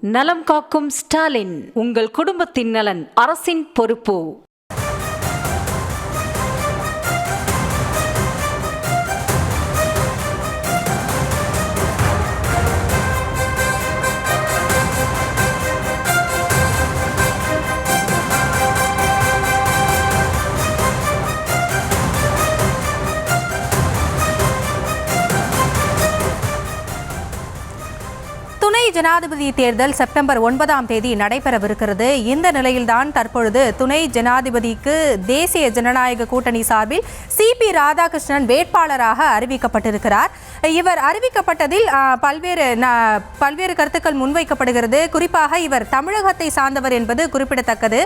நலம் காக்கும் ஸ்டாலின், உங்கள் குடும்பத்தின் நலன் அரசின் பொறுப்பு. துணை ஜனாதிபதி தேர்தல் செப்டம்பர் 9ஆம் தேதி நடைபெறவிருக்கிறது. இந்த நிலையில்தான் தற்பொழுது துணை ஜனாதிபதிக்கு தேசிய ஜனநாயக கூட்டணி சார்பில் சிபி ராதாகிருஷ்ணன் வேட்பாளராக அறிவிக்கப்பட்டிருக்கிறார். இவர் அறிவிக்கப்பட்டதில் பல்வேறு கருத்துக்கள் முன்வைக்கப்படுகிறது. குறிப்பாக இவர் தமிழகத்தை சார்ந்தவர் என்பது குறிப்பிடத்தக்கது.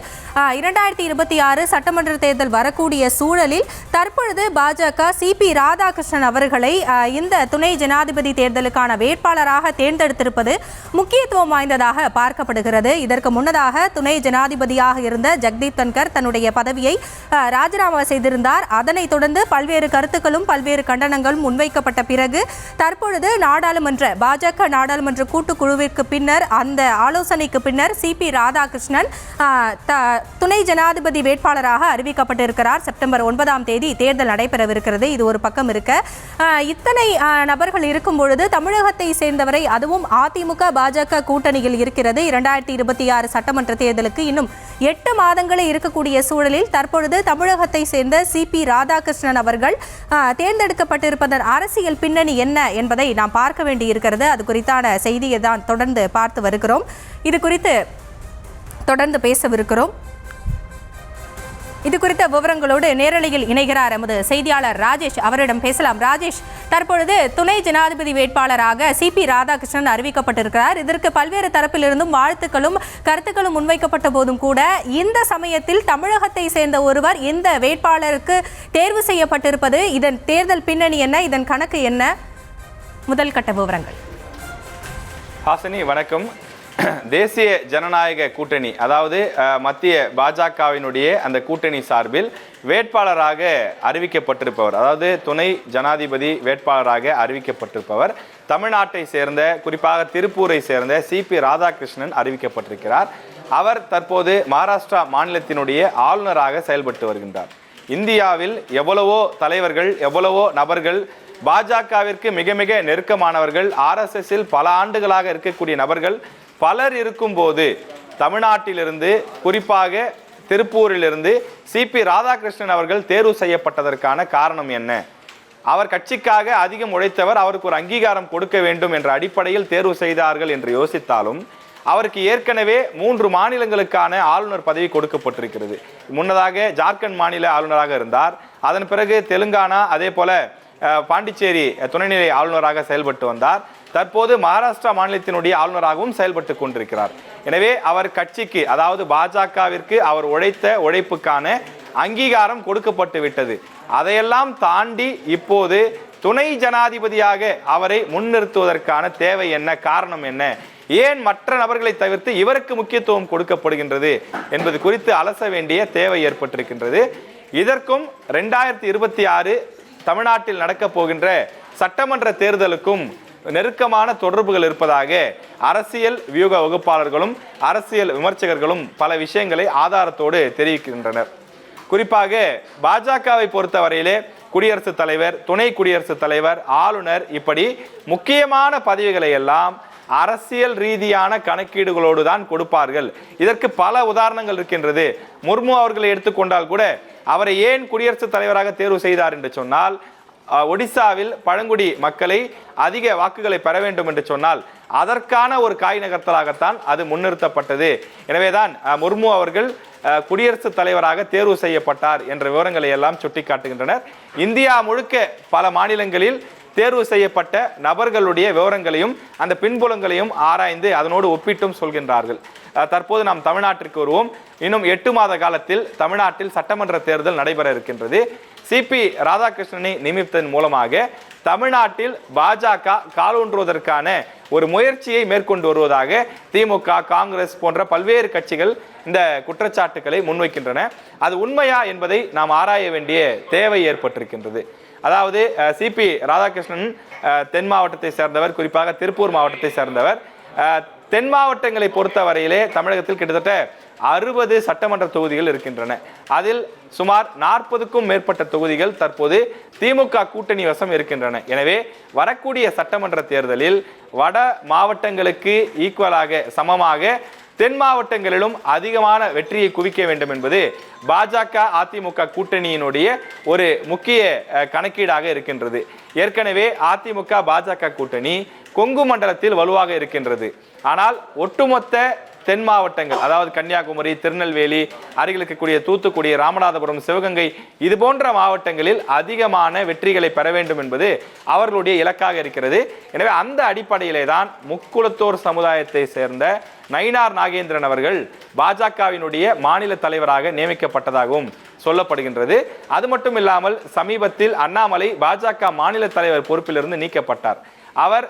2026 சட்டமன்ற தேர்தல் வரக்கூடிய சூழலில் தற்பொழுது பாஜக சிபி ராதாகிருஷ்ணன் அவர்களை இந்த துணை ஜனாதிபதி தேர்தலுக்கான வேட்பாளராக தேர்ந்தெடுத்திருப்பது முக்கியத்துவம் வாய்ந்ததாக பார்க்கப்படுகிறது. இதற்கு முன்னதாக துணை ஜனாதிபதியாக இருந்த ஜெகதீப் தன்கர் தன்னுடைய பதவியை ராஜினாமா செய்திருந்தார். அதனைத் தொடர்ந்து பல்வேறு கருத்துக்களும் பல்வேறு கண்டனங்களும் முன்வைக்கப்பட்ட பிறகு தற்பொழுது பாஜக நாடாளுமன்ற கூட்டுக்குழுவிற்கு பின்னர் அந்த ஆலோசனைக்கு பின்னர் சிபி ராதாகிருஷ்ணன் துணை ஜனாதிபதி வேட்பாளராக அறிவிக்கப்பட்டிருக்கிறார். செப்டம்பர் 9ஆம் தேதி தேர்தல் நடைபெறவிருக்கிறது. இது ஒரு பக்கம் இருக்க, இத்தனை நபர்கள் இருக்கும் பொழுது தமிழகத்தை சேர்ந்தவரை, அதுவும் அதிமுக பாஜக கூட்டணியில் இருக்கிறது. 2026 சட்டமன்ற தேர்தலுக்கு இன்னும் 8 மாதங்களே இருக்கக்கூடிய சூழலில் தற்பொழுது தமிழகத்தை சேர்ந்த சிபி ராதாகிருஷ்ணன் அவர்கள் தேர்ந்தெடுக்கப்பட்டிருப்பதன் அரசியல் பின்னணி என்ன என்பதை நாம் பார்க்க வேண்டியிருக்கிறது. அது குறித்தான செய்தியை தான் தொடர்ந்து பார்த்து வருகிறோம். இது குறித்து தொடர்ந்து பேசவிருக்கிறோம். இது குறித்த விவரங்களோடு நேரலையில் இணைகிறார் எமது செய்தியாளர் ராஜேஷ். அவரிடம் பேசலாம். ராஜேஷ், தற்பொழுது துணை ஜனாதிபதி வேட்பாளராக சிபி ராதாகிருஷ்ணன் அறிவிக்கப்பட்டிருக்கிறார். இதற்கு பல்வேறு தரப்பிலிருந்தும் வாழ்த்துக்களும் கருத்துக்களும் முன்வைக்கப்பட்ட போதும் கூட இந்த சமயத்தில் தமிழகத்தை சேர்ந்த ஒருவர் இந்த வேட்பாளருக்கு தேர்வு செய்யப்பட்டிருப்பது, இதன் தேர்தல் பின்னணி என்ன, இதன் கணக்கு என்ன? முதல் கட்ட விவரங்கள். ஹாசினி, வணக்கம். தேசிய ஜனநாயக கூட்டணி, அதாவது மத்திய பாஜகவினுடைய அந்த கூட்டணி சார்பில் வேட்பாளராக அறிவிக்கப்பட்டிருப்பவர், அதாவது துணை ஜனாதிபதி வேட்பாளராக அறிவிக்கப்பட்டிருப்பவர் தமிழ்நாட்டை சேர்ந்த, குறிப்பாக திருப்பூரை சேர்ந்த சிபி ராதாகிருஷ்ணன் அறிவிக்கப்பட்டிருக்கிறார். அவர் தற்போது மகாராஷ்டிரா மாநிலத்தினுடைய ஆளுநராக செயல்பட்டு வருகின்றார். இந்தியாவில் எவ்வளவோ தலைவர்கள், எவ்வளவோ நபர்கள், பாஜகவிற்கு மிக மிக நெருக்கமானவர்கள், RSSல் பல ஆண்டுகளாக இருக்கக்கூடிய நபர்கள் பலர் இருக்கும்போது தமிழ்நாட்டிலிருந்து, குறிப்பாக திருப்பூரிலிருந்து சிபி ராதாகிருஷ்ணன் அவர்கள் தேர்வு செய்யப்பட்டதற்கான காரணம் என்ன? அவர் கட்சிக்காக அதிகம் உழைத்தவர், அவருக்கு ஒரு அங்கீகாரம் கொடுக்க வேண்டும் என்ற அடிப்படையில் தேர்வு செய்தார்கள் என்று யோசித்தாலும் அவருக்கு ஏற்கனவே 3 மாநிலங்களுக்கான ஆளுநர் பதவி கொடுக்கப்பட்டிருக்கிறது. முன்னதாக ஜார்க்கண்ட் மாநில ஆளுநராக இருந்தார். அதன் பிறகு தெலுங்கானா, அதே போல பாண்டிச்சேரி துணைநிலை ஆளுநராக செயல்பட்டு வந்தார். தற்போது மகாராஷ்டிரா மாநிலத்தினுடைய ஆளுநராகவும் செயல்பட்டு கொண்டிருக்கிறார். எனவே அவர் கட்சிக்கு, அதாவது பாஜகவிற்கு அவர் உழைத்த உழைப்புக்கான அங்கீகாரம் கொடுக்கப்பட்டு விட்டது. அதையெல்லாம் தாண்டி இப்போது துணை ஜனாதிபதியாக அவரை முன்னிறுத்துவதற்கான தேவை என்ன, காரணம் என்ன, ஏன் மற்ற நபர்களை தவிர்த்து இவருக்கு முக்கியத்துவம் கொடுக்கப்படுகின்றது என்பது குறித்து அலச வேண்டிய தேவை ஏற்பட்டிருக்கின்றது. இதற்கும் 2026 தமிழ்நாட்டில் நடக்கப் போகின்ற சட்டமன்ற தேர்தலுக்கும் நெருக்கமான தொடர்புகள் இருப்பதாக அரசியல் வியூக வகுப்பாளர்களும் அரசியல் விமர்சகர்களும் பல விஷயங்களை ஆதாரத்தோடு தெரிவிக்கின்றனர். குறிப்பாக பாஜகவை பொறுத்தவரையிலே குடியரசுத் தலைவர், துணை குடியரசுத் தலைவர், ஆளுநர், இப்படி முக்கியமான பதவிகளை எல்லாம் அரசியல் ரீதியான கணக்கீடுகளோடு தான் கொடுப்பார்கள். இதற்கு பல உதாரணங்கள் இருக்கின்றது. முர்மு அவர்களை எடுத்துக்கொண்டால் கூட அவரை ஏன் குடியரசுத் தலைவராக தேர்வு செய்தார் என்று சொன்னால், ஒடிசாவில் பழங்குடி மக்களை அதிக வாக்குகளை பெற வேண்டும் என்று சொன்னால் அதற்கான ஒரு காய் நகர்த்தலாகத்தான் அது முன்னிறுத்தப்பட்டது. எனவேதான் முர்மு அவர்கள் குடியரசுத் தலைவராக தேர்வு செய்யப்பட்டார் என்ற விவரங்களை எல்லாம் சுட்டிக்காட்டுகின்றனர். இந்தியா முழுக்க பல மாநிலங்களில் தேர்வு செய்யப்பட்ட நபர்களுடைய விவரங்களையும் அந்த பின்புலங்களையும் ஆராய்ந்து அதனோடு ஒப்பிட்டும் சொல்கின்றார்கள். தற்போது நாம் தமிழ்நாட்டிற்கு வருவோம். இன்னும் 8 மாத காலத்தில் தமிழ்நாட்டில் சட்டமன்ற தேர்தல் நடைபெற இருக்கின்றது. சிபி ராதாகிருஷ்ணனை நியமித்ததன் மூலமாக தமிழ்நாட்டில் பாஜக காலூன்றுவதற்கான ஒரு முயற்சியை மேற்கொண்டு வருவதாக திமுக, காங்கிரஸ் போன்ற பல்வேறு கட்சிகள் இந்த குற்றச்சாட்டுக்களை முன்வைக்கின்றன. அது உண்மையா என்பதை நாம் ஆராய வேண்டிய தேவை ஏற்பட்டிருக்கின்றது. அதாவது சிபி ராதாகிருஷ்ணன் தென் மாவட்டத்தை சேர்ந்தவர், குறிப்பாக திருப்பூர் மாவட்டத்தை சேர்ந்தவர். தென் மாவட்டங்களை பொறுத்தவரையிலே தமிழகத்தில் கிட்டத்தட்ட 60 சட்டமன்ற தொகுதிகள் இருக்கின்றன. அதில் சுமார் 40க்கும் மேற்பட்ட தொகுதிகள் தற்போது திமுக கூட்டணி வசம் இருக்கின்றன. எனவே வரக்கூடிய சட்டமன்ற தேர்தலில் வட மாவட்டங்களுக்கு ஈக்குவலாக சமமாக தென் மாவட்டங்களிலும் அதிகமான வெற்றியை குவிக்க வேண்டும் என்பது பாஜக அதிமுக கூட்டணியினுடைய ஒரு முக்கிய கணக்கீடாக இருக்கின்றது. ஏற்கனவே அதிமுக பாஜக கூட்டணி கொங்கு மண்டலத்தில் வலுவாக இருக்கின்றது. ஆனால் ஒட்டுமொத்த தென் மாவட்டங்கள், அதாவது கன்னியாகுமரி, திருநெல்வேலி, அருகில் இருக்கக்கூடிய தூத்துக்குடி, ராமநாதபுரம், சிவகங்கை, இது போன்ற மாவட்டங்களில் அதிகமான வெற்றிகளை பெற வேண்டும் என்பது அவர்களுடைய இலக்காக இருக்கிறது. எனவே அந்த அடிப்படையிலே தான் முக்குளத்தோர் சமுதாயத்தை சேர்ந்த நயினார் நாகேந்திரன் அவர்கள் பாஜகவினுடைய மாநில தலைவராக நியமிக்கப்பட்டதாகவும் சொல்லப்படுகின்றது. அது மட்டும் இல்லாமல் சமீபத்தில் அண்ணாமலை பாஜக மாநில தலைவர் பொறுப்பிலிருந்து நீக்கப்பட்டார். அவர்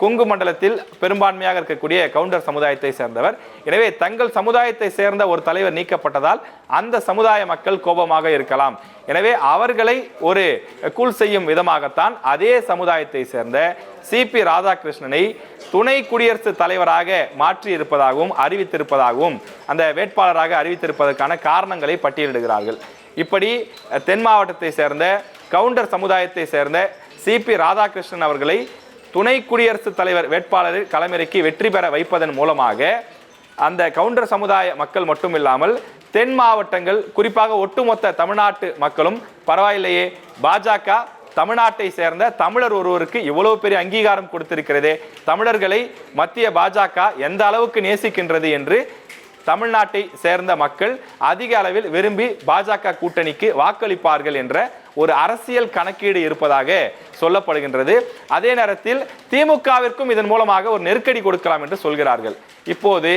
கொங்கு மண்டலத்தில் பெரும்பான்மையாக இருக்கக்கூடிய கவுண்டர் சமுதாயத்தை சேர்ந்தவர். எனவே தங்கள் சமுதாயத்தை சேர்ந்த ஒரு தலைவர் நீக்கப்பட்டதால் அந்த சமுதாய மக்கள் கோபமாக இருக்கலாம். எனவே அவர்களை ஒரு கூல் செய்யும் விதமாகத்தான் அதே சமுதாயத்தை சேர்ந்த சிபி ராதாகிருஷ்ணனை துணை குடியரசுத் தலைவராக மாற்றி இருப்பதாகவும் அறிவித்திருப்பதாகவும் அந்த வேட்பாளராக அறிவித்திருப்பதற்கான காரணங்களை பட்டியலிடுகிறார்கள். இப்படி தென் மாவட்டத்தை சேர்ந்த கவுண்டர் சமுதாயத்தை சேர்ந்த சிபி ராதாகிருஷ்ணன் அவர்களை துணை குடியரசுத் தலைவர் வேட்பாளரில் களமிறக்கி வெற்றி பெற வைப்பதன் மூலமாக அந்த கவுண்டர் சமுதாய மக்கள் மட்டுமில்லாமல் தென் மாவட்டங்கள், குறிப்பாக ஒட்டுமொத்த தமிழ்நாட்டு மக்களும் பரவாயில்லையே, பாஜக தமிழ்நாட்டை சேர்ந்த தமிழர் ஒருவருக்கு இவ்வளவு பெரிய அங்கீகாரம் கொடுத்திருக்கிறதே, தமிழர்களை மத்திய பாஜக எந்த அளவுக்கு நேசிக்கின்றது என்று தமிழ்நாட்டை சேர்ந்த மக்கள் அதிக அளவில் விரும்பி பாஜக கூட்டணிக்கு வாக்களிப்பார்கள் என்ற ஒரு அரசியல் கணக்கீடு இருப்பதாக சொல்லப்படுகின்றது. அதே நேரத்தில் திமுகவிற்கும் இதன் மூலமாக ஒரு நெருக்கடி கொடுக்கலாம் என்று சொல்கிறார்கள். இப்போது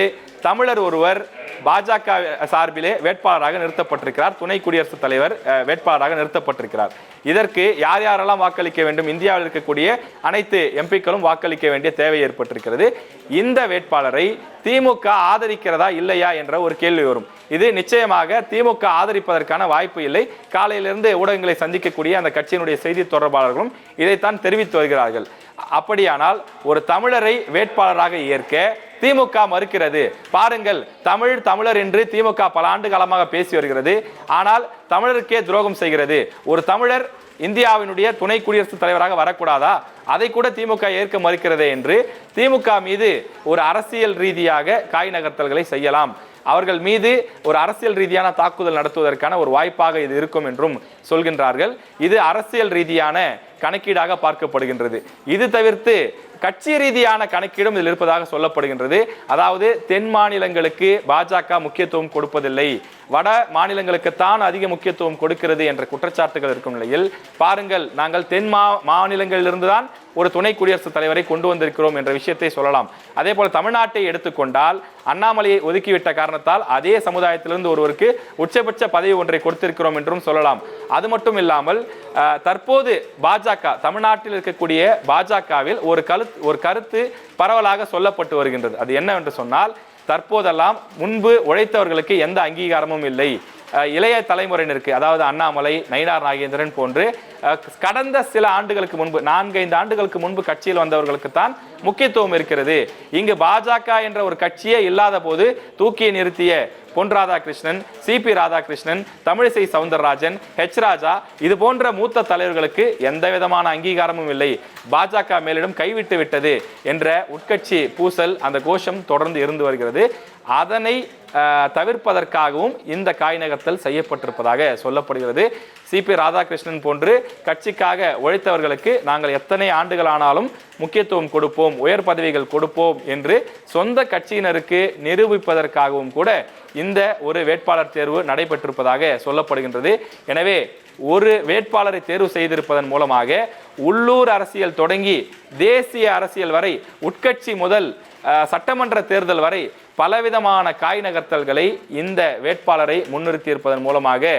தமிழர் ஒருவர் பாஜக சார்பிலே வேட்பாளராக நிறுத்தப்பட்டிருக்கிறார், துணை குடியரசுத் தலைவர் வேட்பாளராக நிறுத்தப்பட்டிருக்கிறார். இதற்கு யார் யாரெல்லாம் வாக்களிக்க வேண்டும்? இந்தியாவில் இருக்கக்கூடிய அனைத்து எம்பிக்களும் வாக்களிக்க வேண்டிய தேவை ஏற்பட்டிருக்கிறது. இந்த வேட்பாளரை திமுக ஆதரிக்கிறதா இல்லையா என்ற ஒரு கேள்வி வரும். இது நிச்சயமாக திமுக ஆதரிப்பதற்கான வாய்ப்பு இல்லை. காலையிலிருந்து ஊடகங்களை சந்திக்கக்கூடிய அந்த கட்சியினுடைய செய்தி தொடர்பாளர்களும் இதைத்தான் தெரிவித்து வருகிறார்கள். அப்படியானால் ஒரு தமிழரை வேட்பாளராக ஏற்க திமுக மறுக்கிறது. பாருங்கள், தமிழர் என்று திமுக பல ஆண்டு காலமாக பேசி வருகிறது. ஆனால் தமிழருக்கே துரோகம் செய்கிறது. ஒரு தமிழர் இந்தியாவினுடைய துணை குடியரசுத் தலைவராக வரக்கூடாதா? அதை கூட திமுக ஏற்க மறுக்கிறதே என்று திமுக மீது ஒரு அரசியல் ரீதியாக காய் நகர்த்தல்களை செய்யலாம். அவர்கள் மீது ஒரு அரசியல் ரீதியான தாக்குதல் நடத்துவதற்கான ஒரு வாய்ப்பாக இது இருக்கும் என்றும் சொல்கின்றார்கள். இது அரசியல் ரீதியான கணக்கீடாக பார்க்கப்படுகின்றது. இது தவிர்த்து கட்சி ரீதியான கணக்கீடும் இதில் இருப்பதாக சொல்லப்படுகின்றது. அதாவது தென் மாநிலங்களுக்கு பாஜக முக்கியத்துவம் கொடுப்பதில்லை, வட மாநிலங்களுக்கு தான் அதிக முக்கியத்துவம் கொடுக்கிறது என்ற குற்றச்சாட்டுகள் இருக்கும் நிலையில், பாருங்கள், நாங்கள் தென் மாநிலங்களிலிருந்து தான் ஒரு துணை குடியரசுத் தலைவரை கொண்டு வந்திருக்கிறோம் என்ற விஷயத்தை சொல்லலாம். அதே போல தமிழ்நாட்டை எடுத்துக்கொண்டால் அண்ணாமலையை ஒதுக்கிவிட்ட காரணத்தால் அதே சமுதாயத்திலிருந்து ஒருவருக்கு உச்சபட்ச பதவி ஒன்றை கொடுத்திருக்கிறோம் என்றும் சொல்லலாம். அது மட்டும் இல்லாமல் தற்போது பாஜக தமிழ்நாட்டில் இருக்கக்கூடிய பாஜகவில் ஒரு கருத்து பரவலாக சொல்லப்பட்டு வருகின்றது. அது என்னவென்று சொன்னால், தற்போதெல்லாம் முன்பு உழைத்தவர்களுக்கு எந்த அங்கீகாரமும் இல்லை, இளைய தலைமுறையினருக்கு, அதாவது அண்ணாமலை, நயினார் நாகேந்திரன் போன்று கடந்த சில ஆண்டுகளுக்கு முன்பு 4-5 ஆண்டுகளுக்கு முன்பு கட்சியில் வந்தவர்களுக்கு தான் முக்கியத்துவம் இருக்கிறது. இங்கு பாஜக என்ற ஒரு கட்சியே இல்லாத போது தூக்கி நிறுத்திய பொன் ராதாகிருஷ்ணன், சிபி ராதாகிருஷ்ணன், தமிழிசை சவுந்தரராஜன், ஹெச் ராஜா, இது போன்ற மூத்த தலைவர்களுக்கு எந்த விதமான அங்கீகாரமும் இல்லை, பாஜக மேலிடம் கைவிட்டு விட்டது என்ற உட்கட்சி பூசல், அந்த கோஷம் தொடர்ந்து இருந்து வருகிறது. அதனை தவிர்ப்பதற்காகவும் இந்த காய் நகர்த்தல் செய்யப்பட்டிருப்பதாக சொல்லப்படுகிறது. சிபி ராதாகிருஷ்ணன் போன்று கட்சிக்காக உழைத்தவர்களுக்கு நாங்கள் எத்தனை ஆண்டுகளானாலும் முக்கியத்துவம் கொடுப்போம், உயர் பதவிகள் கொடுப்போம் என்று சொந்த கட்சியினருக்கு நிரூபிப்பதற்காகவும் கூட இந்த ஒரு வேட்பாளர் தேர்வு நடைபெற்றிருப்பதாக சொல்லப்படுகின்றது. எனவே ஒரு வேட்பாளரை தேர்வு செய்திருப்பதன் மூலமாக உள்ளூர் அரசியல் தொடங்கி தேசிய அரசியல் வரை, உட்கட்சி முதல் சட்டமன்ற தேர்தல் வரை பலவிதமான காய் நகர்த்தல்களை இந்த வேட்பாளரை முன்னிறுத்தி இருப்பதன் மூலமாக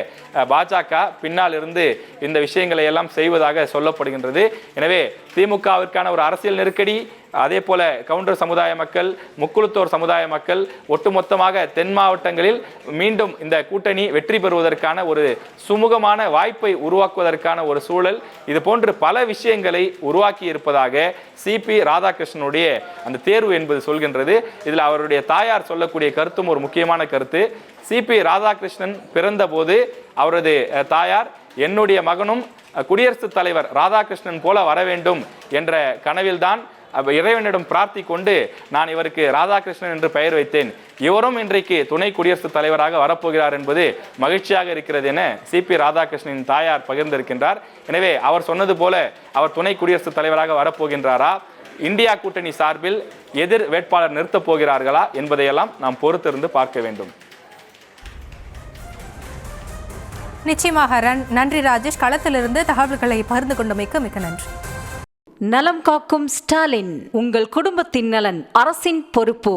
பாஜக பின்னால் இருந்து இந்த விஷயங்களை எல்லாம் செய்வதாக சொல்லப்படுகின்றது. எனவே திமுகவிற்கான ஒரு அரசியல் நெருக்கடி, அதே போல கவுண்டர் சமுதாய மக்கள், முக்குளத்தோர் சமுதாய மக்கள், ஒட்டுமொத்தமாக தென் மாவட்டங்களில் மீண்டும் இந்த கூட்டணி வெற்றி பெறுவதற்கான ஒரு சுமூகமான வாய்ப்பை உருவாக்குவதற்கான ஒரு சூழல், இது போன்று பல விஷயங்களை உருவாக்கி இருப்பதாக சிபி ராதாகிருஷ்ணனுடைய அந்த தேர்வு என்பது சொல்கின்றது. இதில் அவருடைய தாயார் சொல்லக்கூடிய கருத்தும் ஒரு முக்கியமான கருத்து. சிபி ராதாகிருஷ்ணன் பிறந்த போது அவரது தாயார், என்னுடைய மகனும் குடியரசுத் தலைவர் ராதாகிருஷ்ணன் போல வர வேண்டும் என்ற கனவில்தான் இறைவனிடம் பிரார்த்தி கொண்டு நான் இவருக்கு ராதாகிருஷ்ணன் என்று பெயர் வைத்தேன். இவரும் இன்றைக்கு துணை குடியரசுத் தலைவராக வரப்போகிறார் என்பது மகிழ்ச்சியாக இருக்கிறது என சிபி ராதாகிருஷ்ணனின் தாயார் பகிர்ந்திருக்கின்றார். எனவே அவர் சொன்னது போல அவர் துணை குடியரசுத் தலைவராக வரப்போகின்றாரா, இந்தியா கூட்டணி சார்பில் எதிர் வேட்பாளர் நிறுத்தப் போகிறார்களா என்பதையெல்லாம் நாம் பொறுத்திருந்து பார்க்க வேண்டும். நிச்சயமாக நன்றி ராஜேஷ். களத்திலிருந்து தகவல்களை பகிர்ந்து கொண்டமைக்கு மிக்க நன்றி. நலம் காக்கும் ஸ்டாலின், உங்கள் குடும்பத்தின் நலன் அரசின் பொறுப்பு.